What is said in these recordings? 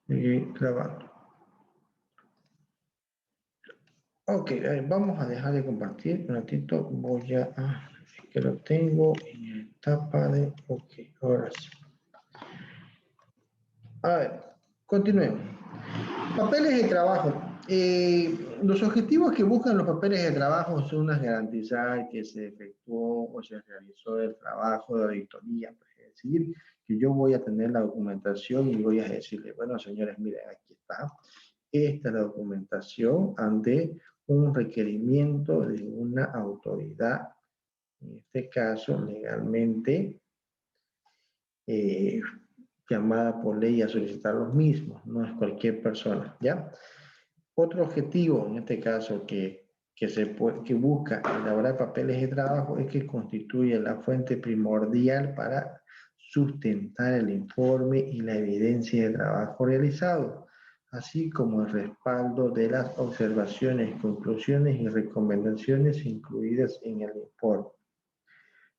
Grabando. Ok, vamos a dejar de compartir un ratito. Voy a... que lo tengo en etapa de... Ok, ahora sí. A ver, continuemos. Papeles de trabajo. Los objetivos que buscan los papeles de trabajo son garantizar que se efectuó o se realizó el trabajo de auditoría. Pues, es decir, que yo voy a tener la documentación y voy a decirle, bueno, señores, miren, aquí está. Esta es la documentación ante un requerimiento de una autoridad, en este caso legalmente eh, llamada por ley a solicitar los mismos, no es cualquier persona, ¿ya? Otro objetivo, en este caso, que busca elaborar papeles de trabajo es que constituye la fuente primordial para sustentar el informe y la evidencia de trabajo realizado, así como el respaldo de las observaciones, conclusiones y recomendaciones incluidas en el informe.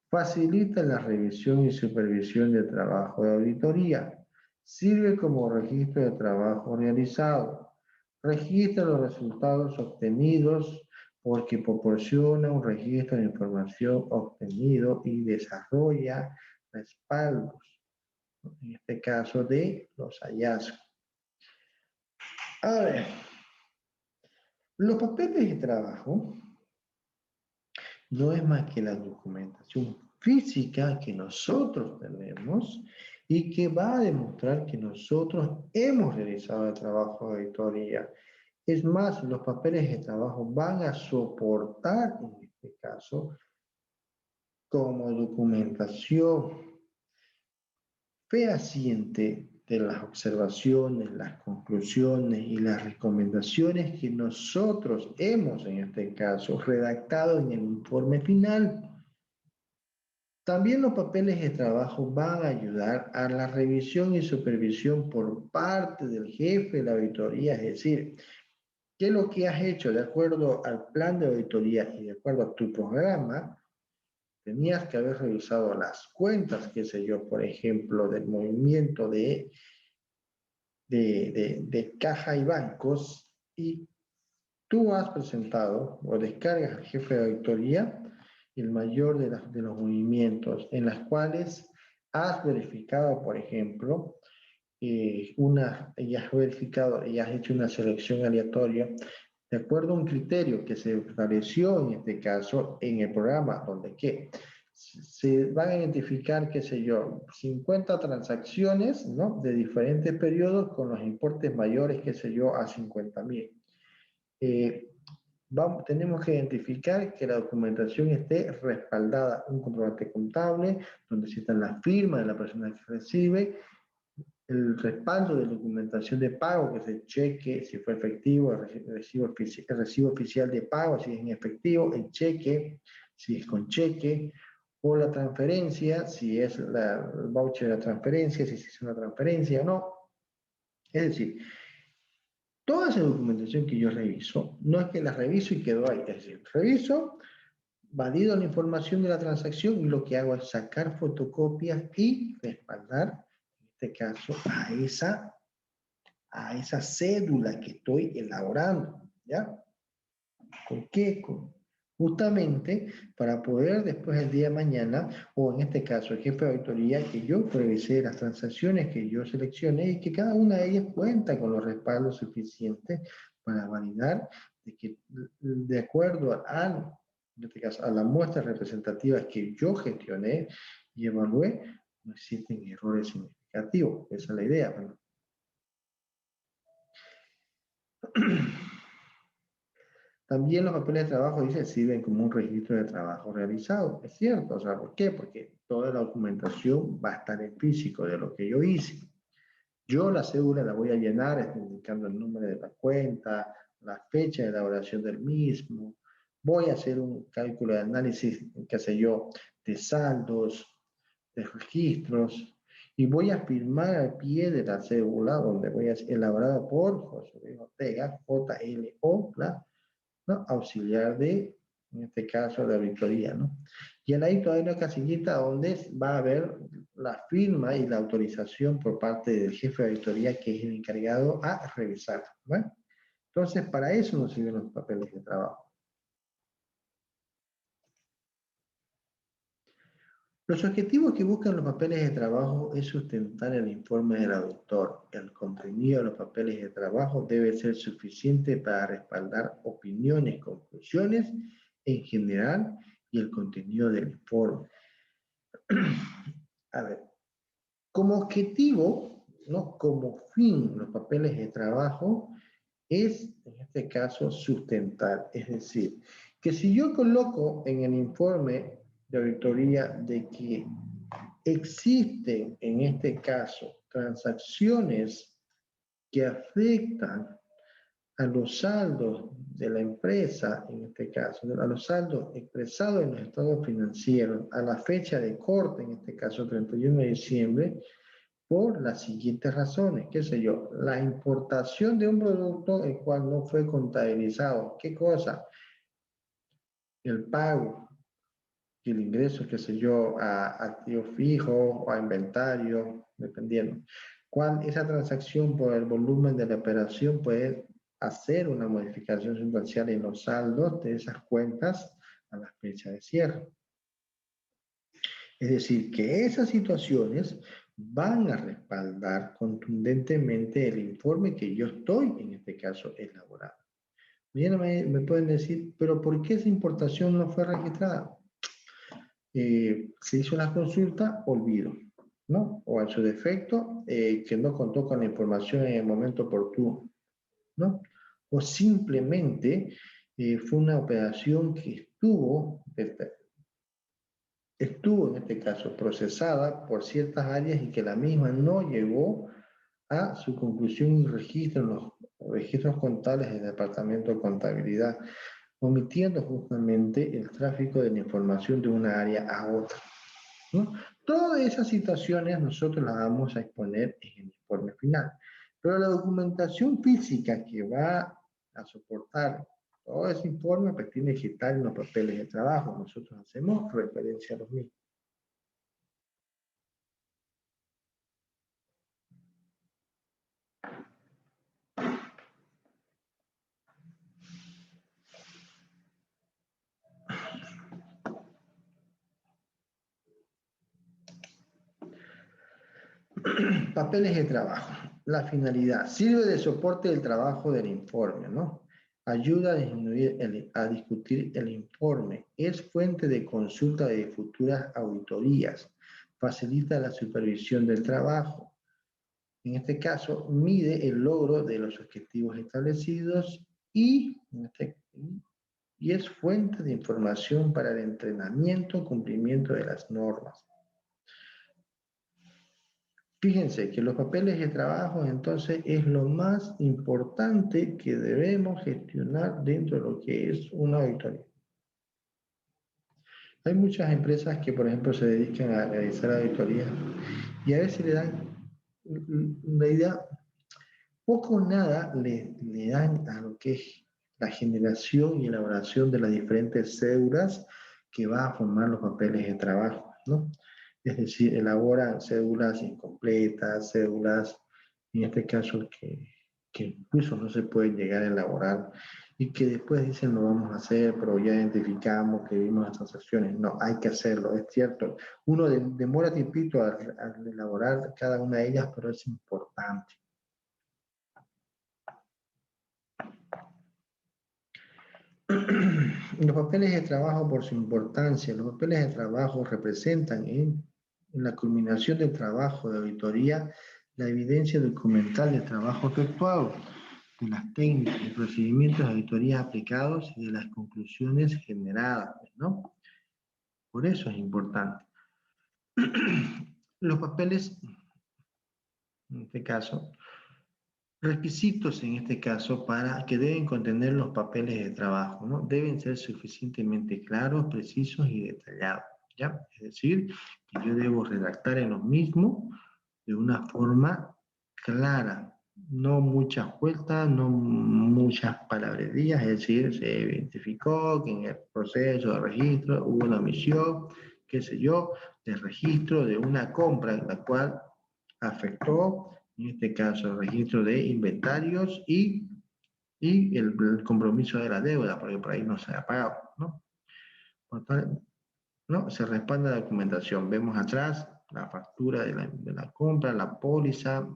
Facilita la revisión y supervisión del trabajo de auditoría. Sirve como registro de trabajo realizado. Registra los resultados obtenidos porque proporciona un registro de información obtenido y desarrolla respaldos, en este caso de los hallazgos. A ver, los papeles de trabajo no es más que la documentación física que nosotros tenemos y que va a demostrar que nosotros hemos realizado el trabajo de auditoría. Es más, los papeles de trabajo van a soportar, en este caso, como documentación fehaciente de las observaciones, las conclusiones y las recomendaciones que nosotros hemos, en este caso, redactado en el informe final. También los papeles de trabajo van a ayudar a la revisión y supervisión por parte del jefe de la auditoría, es decir, qué es lo que has hecho de acuerdo al plan de auditoría y de acuerdo a tu programa. Tenías que haber revisado las cuentas, qué sé yo, por ejemplo, del movimiento de caja y bancos, y tú has presentado o descargas al jefe de auditoría el mayor de los movimientos en las cuales has verificado, por ejemplo, y has verificado y has hecho una selección aleatoria de acuerdo a un criterio que se estableció en este caso en el programa, donde ¿qué? Se van a identificar, qué sé yo, 50 transacciones, ¿no? De diferentes periodos con los importes mayores, qué sé yo, a 50.000. Tenemos que identificar que la documentación esté respaldada, un comprobante contable, donde exista la firma de la persona que recibe, el respaldo de documentación de pago, que se cheque si fue efectivo, el recibo oficial de pago, si es en efectivo, el cheque, si es con cheque, o la transferencia, si es el voucher de la transferencia, si se hizo una transferencia o no. Es decir, toda esa documentación que yo reviso, no es que la reviso y quedó ahí, es decir, reviso, valido la información de la transacción y lo que hago es sacar fotocopias y respaldar, en este caso, a esa cédula que estoy elaborando, ¿ya? ¿Con qué? Justamente para poder después el día de mañana, o en este caso el jefe de auditoría, que yo revisé las transacciones que yo seleccioné y que cada una de ellas cuenta con los respaldos suficientes para validar de que de acuerdo en este caso, a las muestras representativas que yo gestioné y evalué, no existen errores significativos. Esa es la idea. Bueno. También los papeles de trabajo, dice, sirven como un registro de trabajo realizado. Es cierto, o sea, ¿por qué? Porque toda la documentación va a estar en físico de lo que yo hice. Yo la cédula la voy a llenar indicando el número de la cuenta, la fecha de elaboración del mismo. Voy a hacer un cálculo de análisis, qué sé yo, de saldos, de registros, y voy a firmar al pie de la cédula, donde voy a elaborada por José Luis Ortega, JLO, ¿no? Auxiliar de, en este caso, de auditoría, ¿no? Y ahí todavía hay una casillita donde va a haber la firma y la autorización por parte del jefe de auditoría, que es el encargado a revisar, ¿no? Entonces, para eso nos sirven los papeles de trabajo. Los objetivos que buscan los papeles de trabajo es sustentar el informe del auditor. El contenido de los papeles de trabajo debe ser suficiente para respaldar opiniones, conclusiones en general y el contenido del informe. A ver, como objetivo, ¿no? Como fin, los papeles de trabajo es, en este caso, sustentar. Es decir, que si yo coloco en el informe de auditoría de que existen, en este caso, transacciones que afectan a los saldos de la empresa, en este caso, a los saldos expresados en los estados financieros, a la fecha de corte, en este caso 31 de diciembre, por las siguientes razones, qué sé yo, la importación de un producto el cual no fue contabilizado, ¿qué cosa? El pago, el ingreso, qué sé yo, a activos fijos o a inventario, dependiendo. ¿Cuál esa transacción por el volumen de la operación puede hacer una modificación sustancial en los saldos de esas cuentas a la fecha de cierre? Es decir, que esas situaciones van a respaldar contundentemente el informe que yo estoy, en este caso, elaborando. Bien, me pueden decir, pero ¿por qué esa importación no fue registrada? Se hizo una consulta, olvido, ¿no? O en su defecto, que no contó con la información en el momento oportuno, ¿no? O simplemente fue una operación que estuvo en este caso procesada por ciertas áreas y que la misma no llegó a su conclusión y registro en los registros contables del Departamento de Contabilidad, omitiendo justamente el tráfico de la información de una área a otra, ¿no? Todas esas situaciones nosotros las vamos a exponer en el informe final, pero la documentación física que va a soportar todo ese informe pues tiene que estar en los papeles de trabajo. Nosotros hacemos referencia a los mismos. Papeles de trabajo. La finalidad. Sirve de soporte del trabajo del informe, ¿no? Ayuda a a discutir el informe. Es fuente de consulta de futuras auditorías. Facilita la supervisión del trabajo. En este caso, mide el logro de los objetivos establecidos y es fuente de información para el entrenamiento, cumplimiento de las normas. Fíjense que los papeles de trabajo entonces es lo más importante que debemos gestionar dentro de lo que es una auditoría. Hay muchas empresas que, por ejemplo, se dedican a realizar auditorías y a veces le dan, la idea, poco o nada le dan a lo que es la generación y elaboración de las diferentes cédulas que va a formar los papeles de trabajo, ¿no? Es decir, elaboran cédulas incompletas, cédulas, en este caso, que incluso no se pueden llegar a elaborar y que después dicen lo vamos a hacer, pero ya identificamos que vimos las transacciones. No, hay que hacerlo, es cierto. Uno demora tiempito al elaborar cada una de ellas, pero es importante. Los papeles de trabajo por su importancia, los papeles de trabajo representan en la culminación del trabajo de auditoría la evidencia documental del trabajo efectuado, de las técnicas y procedimientos de auditoría aplicados y de las conclusiones generadas, ¿no? Por eso es importante. Los papeles, en este caso, requisitos en este caso para que deben contener los papeles de trabajo, ¿no? Deben ser suficientemente claros, precisos y detallados, ¿ya? Es decir, que yo debo redactar en los mismos de una forma clara, no muchas vueltas, no muchas palabrerías, es decir, se identificó que en el proceso de registro hubo una omisión, qué sé yo, del registro de una compra, la cual afectó, en este caso, el registro de inventarios y el compromiso de la deuda, porque por ahí no se ha pagado, ¿no? Por tal, ¿no? Se respalda la documentación. Vemos atrás la factura de la compra, la póliza,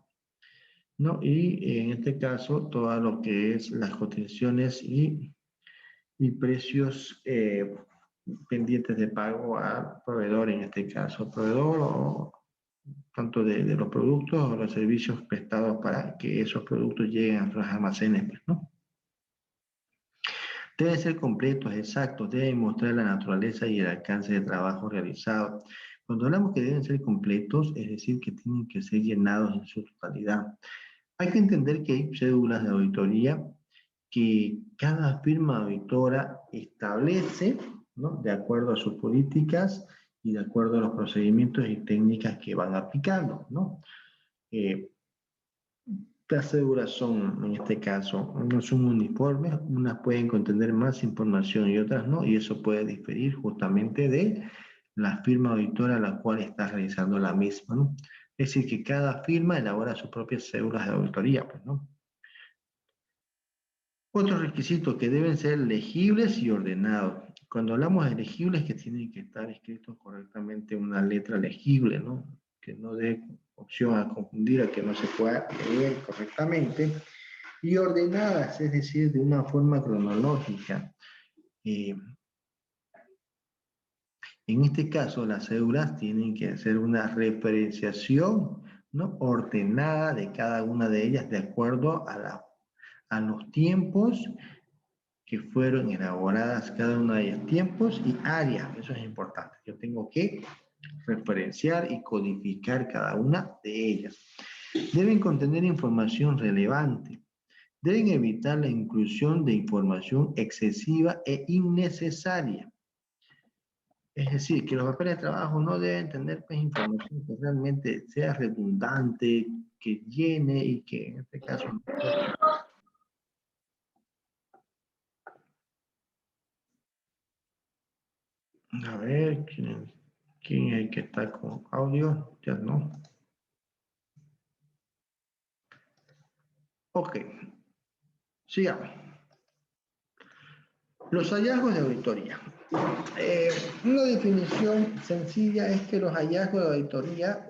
¿no? Y en este caso, todo lo que es las cotizaciones y precios pendientes de pago al proveedor, en este caso, proveedor o tanto de los productos o los servicios prestados para que esos productos lleguen a nuestros almacenes, pues, ¿no? Deben ser completos, exactos, deben mostrar la naturaleza y el alcance del trabajo realizado. Cuando hablamos que deben ser completos, es decir, que tienen que ser llenados en su totalidad. Hay que entender que hay cédulas de auditoría que cada firma auditora establece, ¿no? De acuerdo a sus políticas y de acuerdo a los procedimientos y técnicas que van aplicando, ¿no? Las cédulas son, en este caso, no son uniformes, unas pueden contener más información y otras no, y eso puede diferir justamente de la firma auditora a la cual está realizando la misma, ¿no? Es decir, que cada firma elabora sus propias cédulas de auditoría, pues, ¿no? Otros requisitos que deben ser legibles y ordenados. Cuando hablamos de legibles, que tienen que estar escritos correctamente una letra legible, ¿no? Que no dé opción a confundir, a que no se pueda leer correctamente. Y ordenadas, es decir, de una forma cronológica. En este caso, las cédulas tienen que hacer una referenciación, ¿no? Ordenada de cada una de ellas de acuerdo a los tiempos que fueron elaboradas cada una de ellas, tiempos y áreas, eso es importante. Yo tengo que referenciar y codificar cada una de ellas. Deben contener información relevante. Deben evitar la inclusión de información excesiva e innecesaria. Es decir, que los papeles de trabajo no deben tener pues, información que realmente sea redundante, que llene y que en este caso no pueda. A ver, ¿quién es el que está con audio? Ya no. Ok, sigamos. Los hallazgos de auditoría. Una definición sencilla es que los hallazgos de auditoría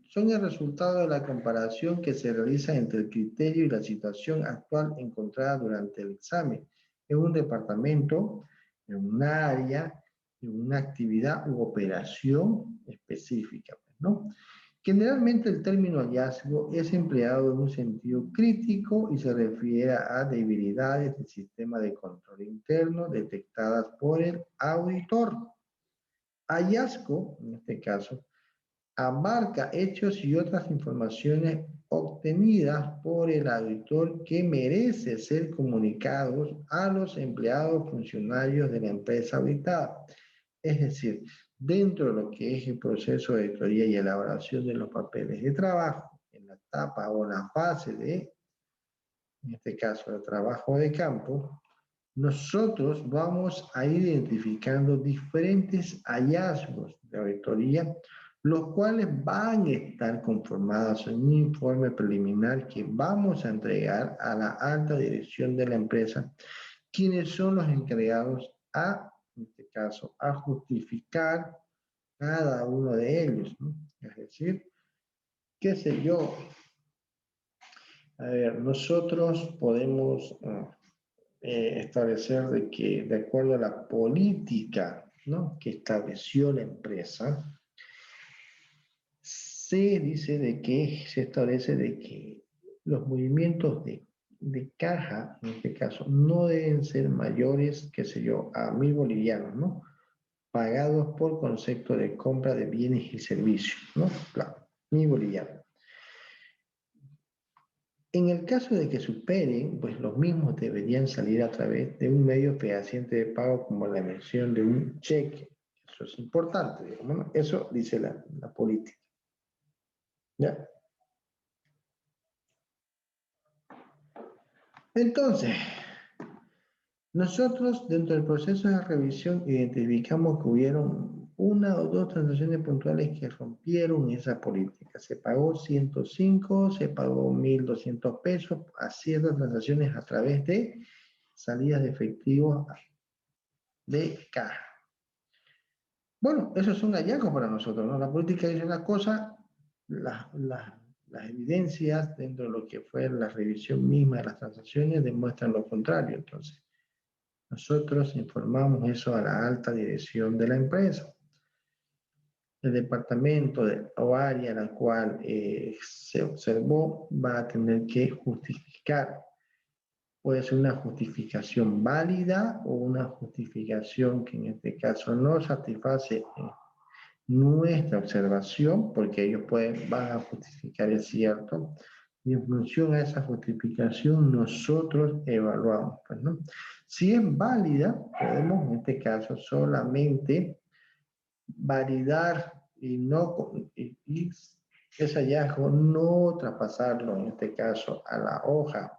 son el resultado de la comparación que se realiza entre el criterio y la situación actual encontrada durante el examen en un departamento, en un área, en una actividad u operación específica, ¿no? Generalmente el término hallazgo es empleado en un sentido crítico y se refiere a debilidades del sistema de control interno detectadas por el auditor. Hallazgo, en este caso, abarca hechos y otras informaciones obtenidas por el auditor que merece ser comunicados a los empleados funcionarios de la empresa auditada. Es decir, dentro de lo que es el proceso de auditoría y elaboración de los papeles de trabajo, en la etapa o la fase de, en este caso, el trabajo de campo, nosotros vamos a ir identificando diferentes hallazgos de auditoría, los cuales van a estar conformados en un informe preliminar que vamos a entregar a la alta dirección de la empresa, quienes son los encargados a, en este caso, a justificar cada uno de ellos, ¿no? Es decir, qué sé yo, a ver, nosotros podemos establecer de que de acuerdo a la política, ¿no? Que estableció la empresa, se dice de que se establece de que los movimientos de caja, en este caso, no deben ser mayores, qué sé yo, a 1.000 bolivianos, ¿no? Pagados por concepto de compra de bienes y servicios, ¿no? Claro, 1.000 bolivianos. En el caso de que superen, pues los mismos deberían salir a través de un medio fehaciente de pago como la emisión de un cheque. Eso es importante, digamos, ¿no? Eso dice la política. ¿Ya? Entonces, nosotros dentro del proceso de revisión identificamos que hubieron una o dos transacciones puntuales que rompieron esa política. Se pagó 105, se pagó 1.200 pesos a ciertas transacciones a través de salidas de efectivo de caja. Bueno, esos son hallazgos para nosotros, ¿no? La política dice una cosa, las evidencias dentro de lo que fue la revisión misma de las transacciones demuestran lo contrario. Entonces, nosotros informamos eso a la alta dirección de la empresa. El departamento o área en la cual se observó va a tener que justificar. Puede ser una justificación válida o una justificación que en este caso no satisface nuestra observación, porque ellos van a justificar el cierto, y en función a esa justificación nosotros evaluamos. Pues, ¿no? Si es válida, podemos en este caso solamente validar y ese hallazgo no traspasarlo en este caso a la hoja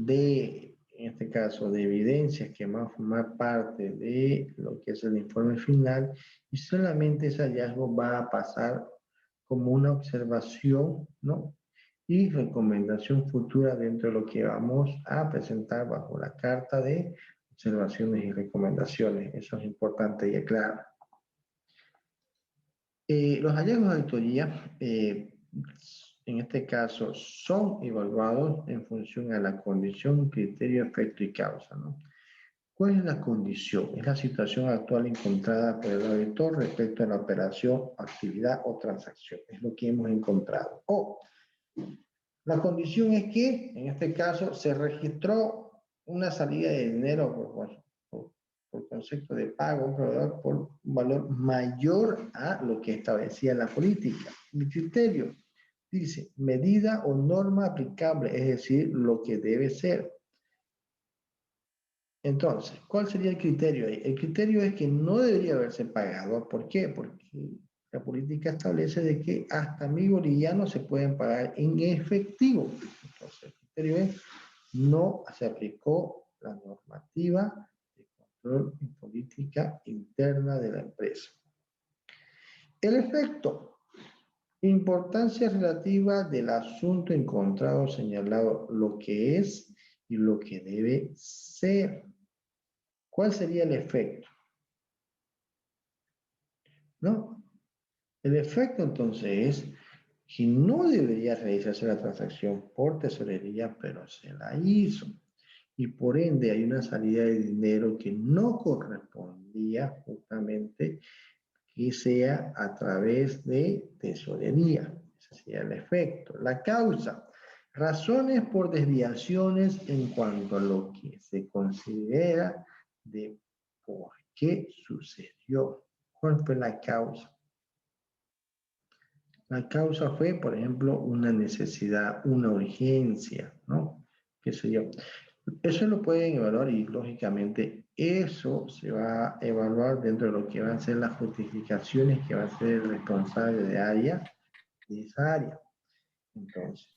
en este caso, de evidencias que van a formar parte de lo que es el informe final, y solamente ese hallazgo va a pasar como una observación, ¿no? Y recomendación futura dentro de lo que vamos a presentar bajo la carta de observaciones y recomendaciones. Eso es importante y aclarar. Los hallazgos de auditoría, en este caso, son evaluados en función a la condición, criterio, efecto y causa, ¿no? ¿Cuál es la condición? Es la situación actual encontrada por el auditor respecto a la operación, actividad o transacción. Es lo que hemos encontrado. O la condición es que, en este caso, se registró una salida de dinero por concepto de pago a un proveedor por un valor mayor a lo que establecía la política. El criterio dice medida o norma aplicable, es decir, lo que debe ser. Entonces, ¿cuál sería el criterio ahí? El criterio es que no debería haberse pagado. ¿Por qué? Porque la política establece de que hasta 1.000 bolivianos se pueden pagar en efectivo. Entonces, el criterio es no se aplicó la normativa de control y política interna de la empresa. El efecto, importancia relativa del asunto encontrado, señalado lo que es y lo que debe ser. ¿Cuál sería el efecto? ¿No? El efecto entonces es que no debería realizarse la transacción por tesorería, pero se la hizo. Y por ende hay una salida de dinero que no correspondía justamente que sea a través de tesorería. Ese sería el efecto. La causa, razones por desviaciones en cuanto a lo que se considera de por qué sucedió. ¿Cuál fue la causa? La causa fue, por ejemplo, una necesidad, una urgencia, ¿no? ¿Qué sé yo? Eso lo pueden evaluar y, lógicamente, eso se va a evaluar dentro de lo que van a ser las justificaciones que va a ser el responsable de esa área. Entonces,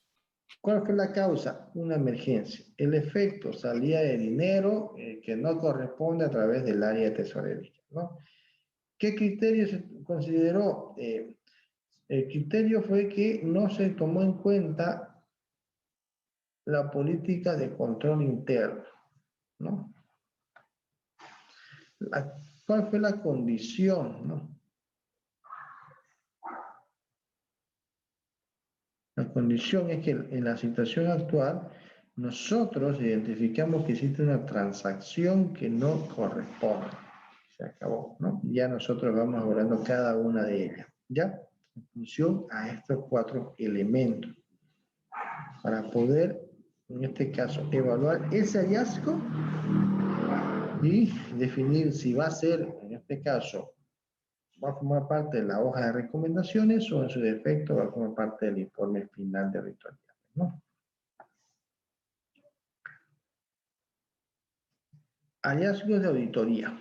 ¿cuál fue la causa? Una emergencia. El efecto, salida de dinero que no corresponde a través del área de tesorería, ¿no? ¿Qué criterio se consideró? El criterio fue que no se tomó en cuenta la política de control interno, ¿no? ¿Cuál fue la condición, no? La condición es que en la situación actual nosotros identificamos que existe una transacción que no corresponde. Se acabó, ¿no? Ya nosotros vamos hablando cada una de ellas, ¿ya? En función a estos 4 elementos. Para poder, en este caso, evaluar ese hallazgo y definir si va a ser, en este caso, va a formar parte de la hoja de recomendaciones o en su defecto va a formar parte del informe final de auditoría, ¿no? Hallazgos de auditoría.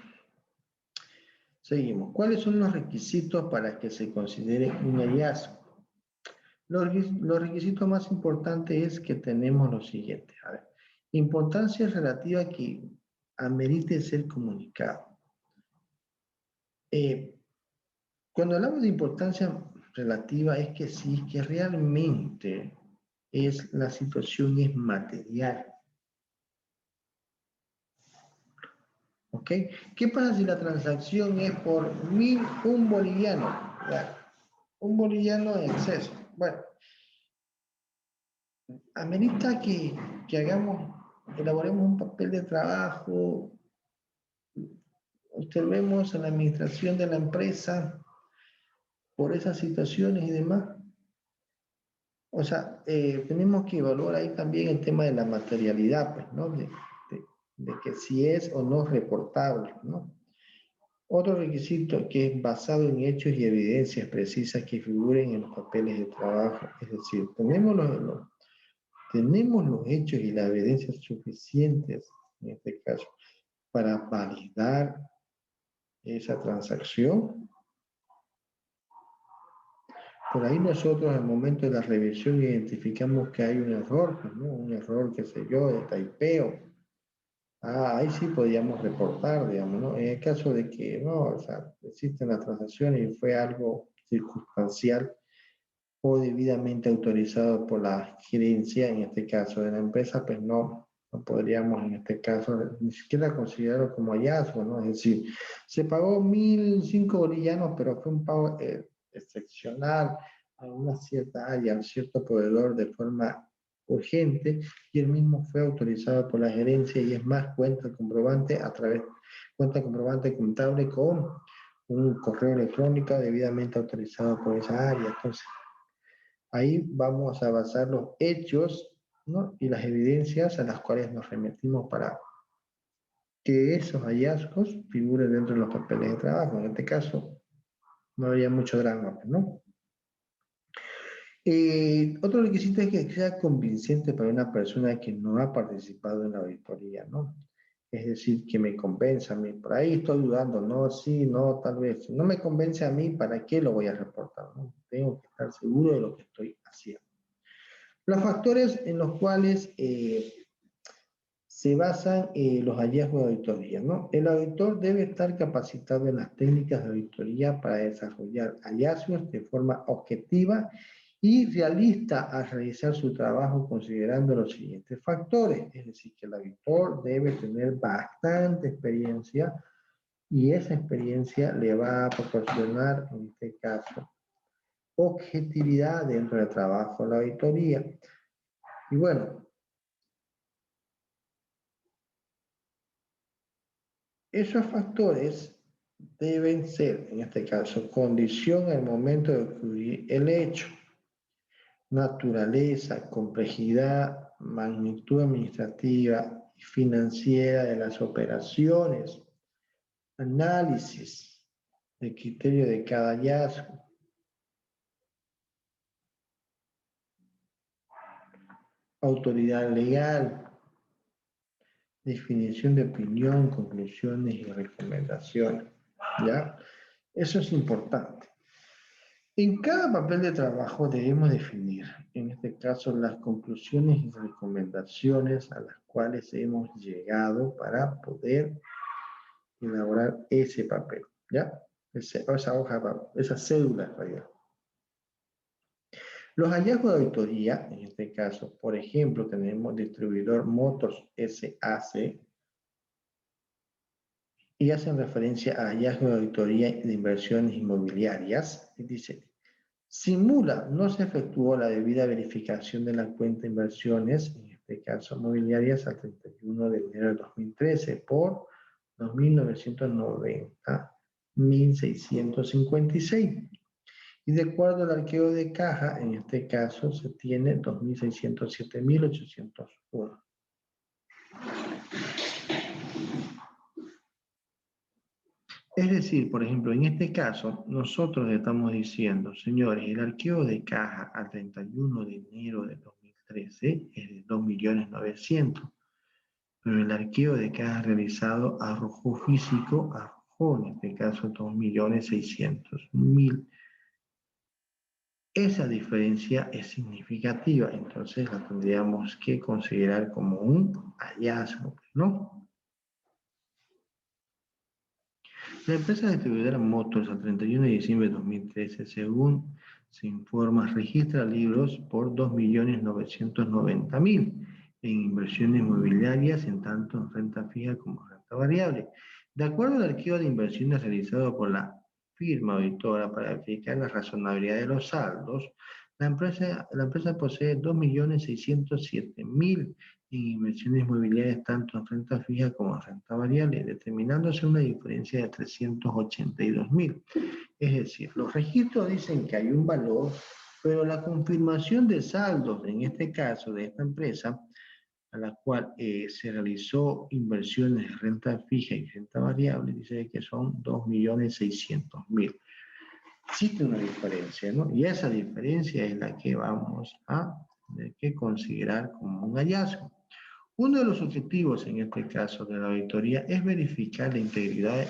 Seguimos. ¿Cuáles son los requisitos para que se considere un hallazgo? Los requisitos más importantes es que tenemos lo siguiente. A ver, importancia relativa que amerite ser comunicado. Eh, Cuando hablamos de importancia relativa es que sí, que realmente la situación es material. ¿Ok? ¿Qué pasa si la transacción es por un boliviano? Ya, un boliviano en exceso. Bueno, amerita que elaboremos un papel de trabajo, observemos en la administración de la empresa por esas situaciones y demás. O sea, tenemos que evaluar ahí también el tema de la materialidad, pues, ¿no? De que si es o no reportable, ¿no? Otro requisito que es basado en hechos y evidencias precisas que figuren en los papeles de trabajo. Es decir, tenemos los hechos y las evidencias suficientes, en este caso, para validar esa transacción. Por ahí nosotros al momento de la revisión identificamos que hay un error, ¿no? Un error, qué sé yo, de taipeo. Ahí sí podríamos reportar, digamos, ¿no? En el caso de que no, o sea, existen las transacciones y fue algo circunstancial o debidamente autorizado por la gerencia, en este caso de la empresa, pues no podríamos en este caso ni siquiera considerarlo como hallazgo, ¿no? Es decir, se pagó 1.005 bolivianos, pero fue un pago excepcional a una cierta área, a un cierto proveedor de forma urgente y el mismo fue autorizado por la gerencia y es más cuenta comprobante contable con un correo electrónico debidamente autorizado por esa área. Entonces, ahí vamos a basar los hechos, ¿no? Y las evidencias a las cuales nos remitimos para que esos hallazgos figuren dentro de los papeles de trabajo. En este caso, no había mucho drama, ¿no? Otro requisito es que sea convincente para una persona que no ha participado en la auditoría, ¿no? Es decir, que me convenza a mí. Por ahí estoy dudando, no, sí, no, tal vez. Si no me convence a mí, ¿para qué lo voy a reportar? ¿No? Tengo que estar seguro de lo que estoy haciendo. Los factores en los cuales se basan los hallazgos de auditoría, ¿no? El auditor debe estar capacitado en las técnicas de auditoría para desarrollar hallazgos de forma objetiva y realista al realizar su trabajo considerando los siguientes factores. Es decir, que el auditor debe tener bastante experiencia y esa experiencia le va a proporcionar, en este caso, objetividad dentro del trabajo de la auditoría. Y bueno, esos factores deben ser, en este caso, condición al momento de ocurrir el hecho, naturaleza, complejidad, magnitud administrativa y financiera de las operaciones, análisis del criterio de cada hallazgo, autoridad legal, definición de opinión, conclusiones y recomendaciones. ¿Ya? Eso es importante. En cada papel de trabajo debemos definir, en este caso, las conclusiones y recomendaciones a las cuales hemos llegado para poder elaborar ese papel, ¿ya? Esa hoja, esa cédula en realidad. Los hallazgos de auditoría, en este caso, por ejemplo, tenemos distribuidor Motors SAC y hacen referencia a hallazgos de auditoría de inversiones inmobiliarias. Y dice, simula, no se efectuó la debida verificación de la cuenta de inversiones, en este caso mobiliarias, al 31 de enero de 2013 por 2.990, 1.656. Y de acuerdo al arqueo de caja, en este caso se tiene 2.607.801. Es decir, por ejemplo, en este caso, nosotros estamos diciendo, señores, el arqueo de caja al 31 de enero de 2013 es de 2.900.000, pero el arqueo de caja realizado arrojó en este caso 2.600.000. Esa diferencia es significativa, entonces la tendríamos que considerar como un hallazgo, ¿no? La empresa distribuidora Motors al 31 de diciembre de 2013, según se informa, registra libros por 2.990.000 en inversiones inmobiliarias, en tanto en renta fija como renta variable. De acuerdo al archivo de inversiones realizado por la firma auditora para verificar la razonabilidad de los saldos, la empresa posee 2.607.000 en inversiones inmobiliarias tanto en renta fija como en renta variable, determinándose una diferencia de 382.000. Es decir, los registros dicen que hay un valor, pero la confirmación de saldos, en este caso de esta empresa, a la cual se realizó inversiones de renta fija y renta variable, dice que son 2.600.000. Existe una diferencia, ¿no? Y esa diferencia es la que vamos a tener que considerar como un hallazgo. Uno de los objetivos, en este caso de la auditoría, es verificar la integridad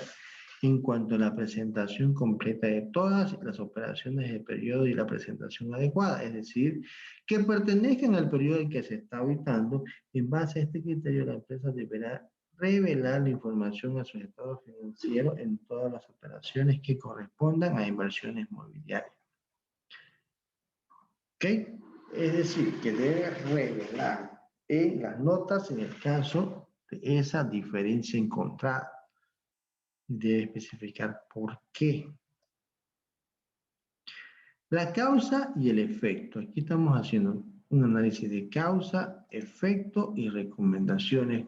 en cuanto a la presentación completa de todas las operaciones del periodo y la presentación adecuada, es decir, que pertenezcan al periodo en que se está auditando. En base a este criterio, la empresa deberá revelar la información a sus estados financieros en todas las operaciones que correspondan a inversiones mobiliarias. ¿Ok? Es decir, que debe revelar en las notas en el caso de esa diferencia encontrada. Debe especificar por qué. La causa y el efecto. Aquí estamos haciendo un análisis de causa, efecto y recomendaciones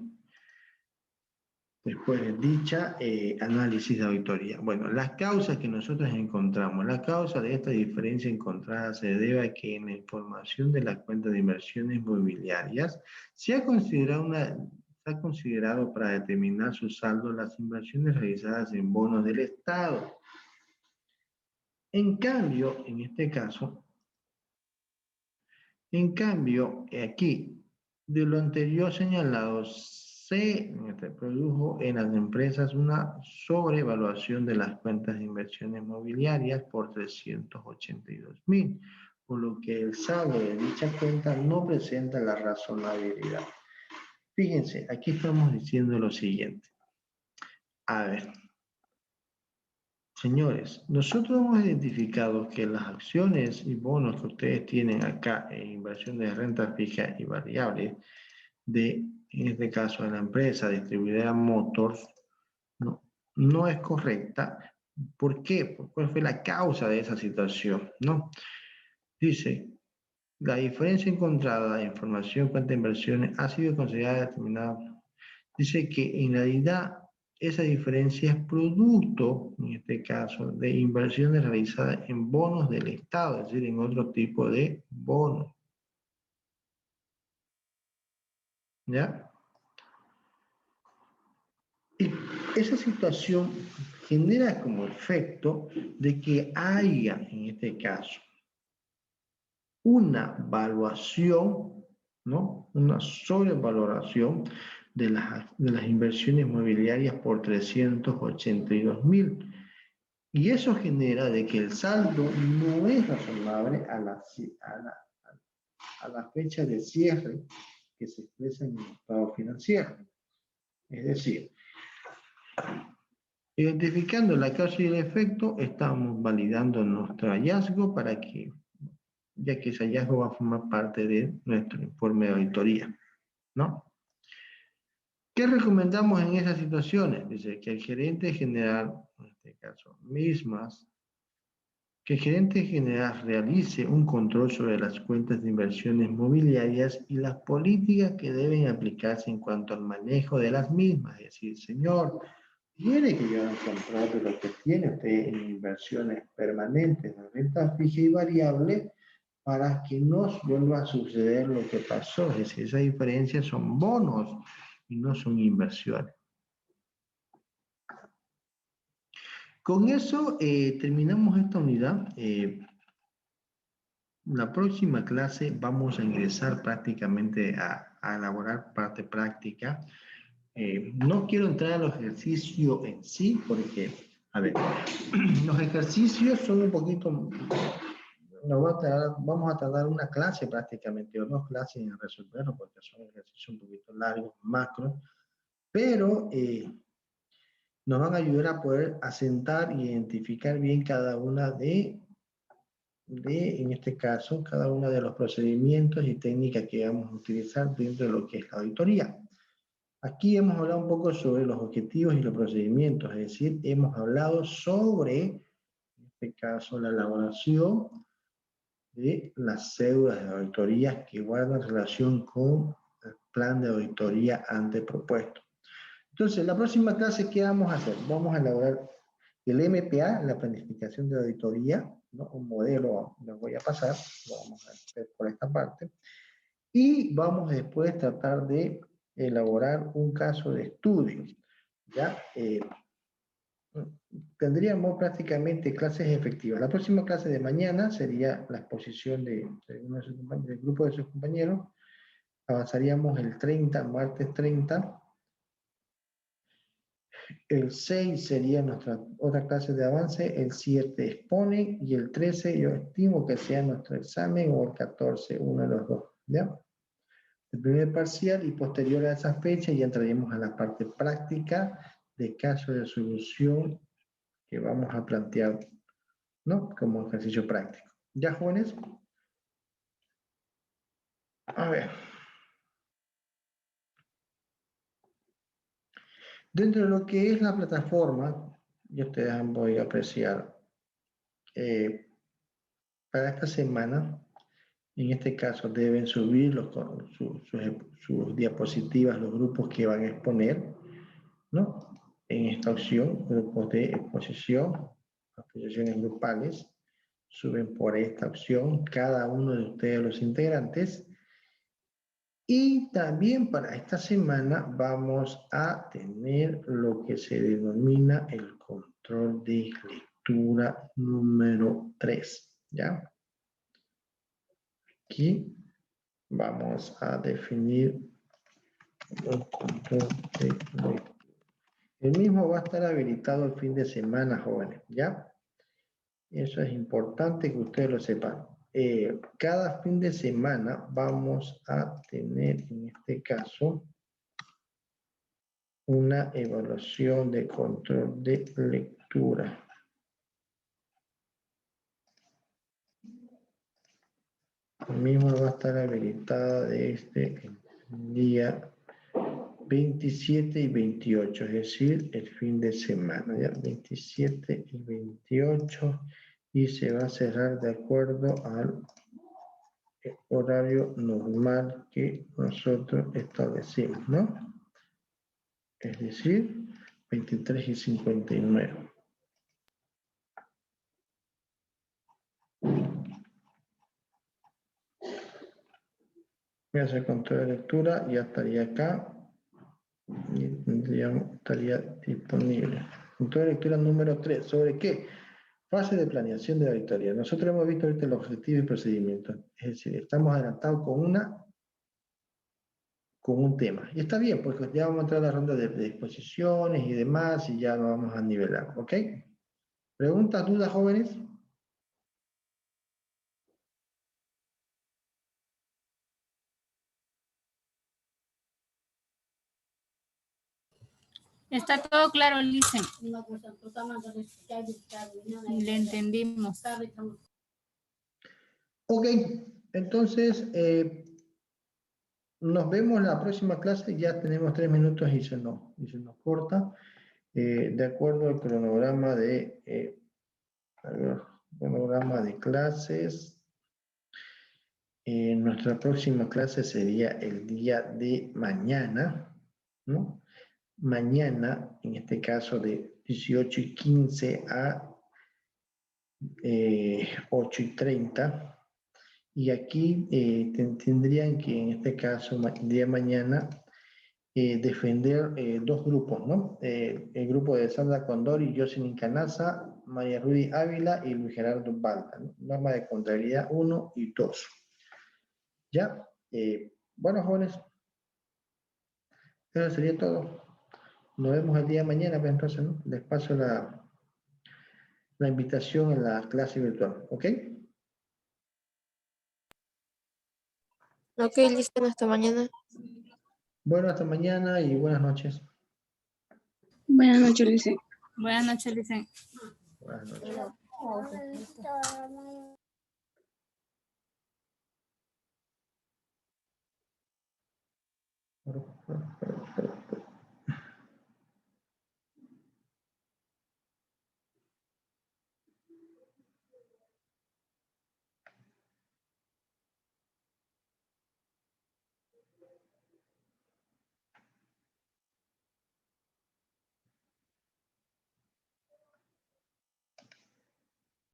después de dicha análisis de auditoría. Bueno, las causas que nosotros encontramos. La causa de esta diferencia encontrada se debe a que en la información de la cuenta de inversiones mobiliarias se ha considerado para determinar su saldo las inversiones realizadas en bonos del Estado. En cambio, en este caso, aquí, de lo anterior señalado, se produjo en las empresas una sobrevaluación de las cuentas de inversiones mobiliarias por 382.000, por lo que el saldo de dicha cuenta no presenta la razonabilidad. Fíjense, aquí estamos diciendo lo siguiente. A ver, señores, nosotros hemos identificado que las acciones y bonos que ustedes tienen acá en inversiones de renta fija y variable, en este caso, de la empresa distribuidora Motors, no es correcta. ¿Por qué? ¿Cuál fue la causa de esa situación? ¿No? Dice, la diferencia encontrada de información cuenta de inversiones ha sido considerada determinada. Dice que en realidad esa diferencia es producto, en este caso, de inversiones realizadas en bonos del Estado, es decir, en otro tipo de bonos. ¿Ya? Y esa situación genera como efecto de que haya, en este caso, una valuación, ¿no? Una sobrevaloración de las inversiones inmobiliarias por 382.000. Y eso genera de que el saldo no es razonable a la fecha de cierre que se expresa en el estado financiero. Es decir, identificando la causa y el efecto, estamos validando nuestro hallazgo para que, ya que ese hallazgo va a formar parte de nuestro informe de auditoría, ¿no? ¿Qué recomendamos en esas situaciones? Dice que el gerente general, en este caso, que el gerente general realice un control sobre las cuentas de inversiones mobiliarias y las políticas que deben aplicarse en cuanto al manejo de las mismas. Es decir, señor, tiene que llevar un control de lo que tiene usted en inversiones permanentes de renta fija y variable para que no vuelva a suceder lo que pasó. Es decir, esa diferencia son bonos y no son inversiones. Con eso terminamos esta unidad. La próxima clase vamos a ingresar prácticamente a elaborar parte práctica. No quiero entrar a los ejercicios en sí, porque, a ver, los ejercicios son un poquito, vamos a tardar una clase prácticamente, o dos clases en resolverlo, porque son ejercicios un poquito largos, macros, pero nos van a ayudar a poder asentar y identificar bien cada una en este caso, cada uno de los procedimientos y técnicas que vamos a utilizar dentro de lo que es la auditoría. Aquí hemos hablado un poco sobre los objetivos y los procedimientos, es decir, hemos hablado sobre, en este caso, la elaboración de las cédulas de auditorías que guardan relación con el plan de auditoría antepropuesto. Entonces, la próxima clase, ¿qué vamos a hacer? Vamos a elaborar el MPA, la planificación de auditoría, ¿no? Un modelo, lo voy a pasar, lo vamos a hacer por esta parte, y vamos después a tratar de elaborar un caso de estudio, ¿ya? Tendríamos prácticamente clases efectivas. La próxima clase de mañana sería la exposición del grupo de sus compañeros. Avanzaríamos el 30, martes 30. El 6 sería nuestra otra clase de avance, el 7 expone y el 13 yo estimo que sea nuestro examen o el 14, uno de los dos, ¿ya? El primer parcial y posterior a esa fecha ya entraríamos a la parte práctica de caso de solución que vamos a plantear, ¿no? Como ejercicio práctico. ¿Ya, jóvenes? A ver. Dentro de lo que es la plataforma, yo ustedes voy a apreciar, para esta semana, en este caso deben subir sus diapositivas, los grupos que van a exponer, ¿no? En esta opción, grupos de exposición, exposiciones grupales, suben por esta opción cada uno de ustedes, los integrantes. Y también para esta semana vamos a tener lo que se denomina el control de lectura número 3, ¿ya? Aquí vamos a definir el control de lectura. El mismo va a estar habilitado el fin de semana, jóvenes, ¿ya? Eso es importante que ustedes lo sepan. Cada fin de semana vamos a tener, en este caso, una evaluación de control de lectura. El mismo va a estar habilitada desde el día 27 y 28, es decir, el fin de semana, ya 27 y 28, y se va a cerrar de acuerdo al horario normal que nosotros establecimos, ¿no? Es decir, 23 y 59. Voy a hacer control de lectura, ya estaría acá y estaría disponible. Control de lectura número 3. ¿Sobre qué? Fase de planeación de la auditoría. Nosotros hemos visto ahorita el objetivo y procedimiento. Es decir, estamos adelantados con un tema. Y está bien, porque ya vamos a entrar a la ronda de exposiciones y demás y ya lo vamos a nivelar. ¿Ok? ¿Preguntas, dudas, jóvenes? Está todo claro, Licen. Le entendimos. Ok, entonces nos vemos en la próxima clase. Ya tenemos 3 minutos y se nos corta. De acuerdo al cronograma de clases, nuestra próxima clase sería el día de mañana, ¿no? Mañana, en este caso de 18:15 a 8:30. Y aquí tendrían que, en este caso, el día de mañana, defender dos grupos, ¿no? El grupo de Sandra Condori, Jocelyn Canaza, María Rudy Ávila y Luis Gerardo Balta, ¿no? Norma de contabilidad 1 y 2. ¿Ya? Bueno, jóvenes, eso sería todo. Nos vemos el día de mañana, pues entonces, ¿no? Les paso la invitación en la clase virtual, ¿ok? Ok, listo, hasta mañana. Bueno, hasta mañana y buenas noches. Buenas noches, Lice. Buenas noches, Licen. Buenas noches.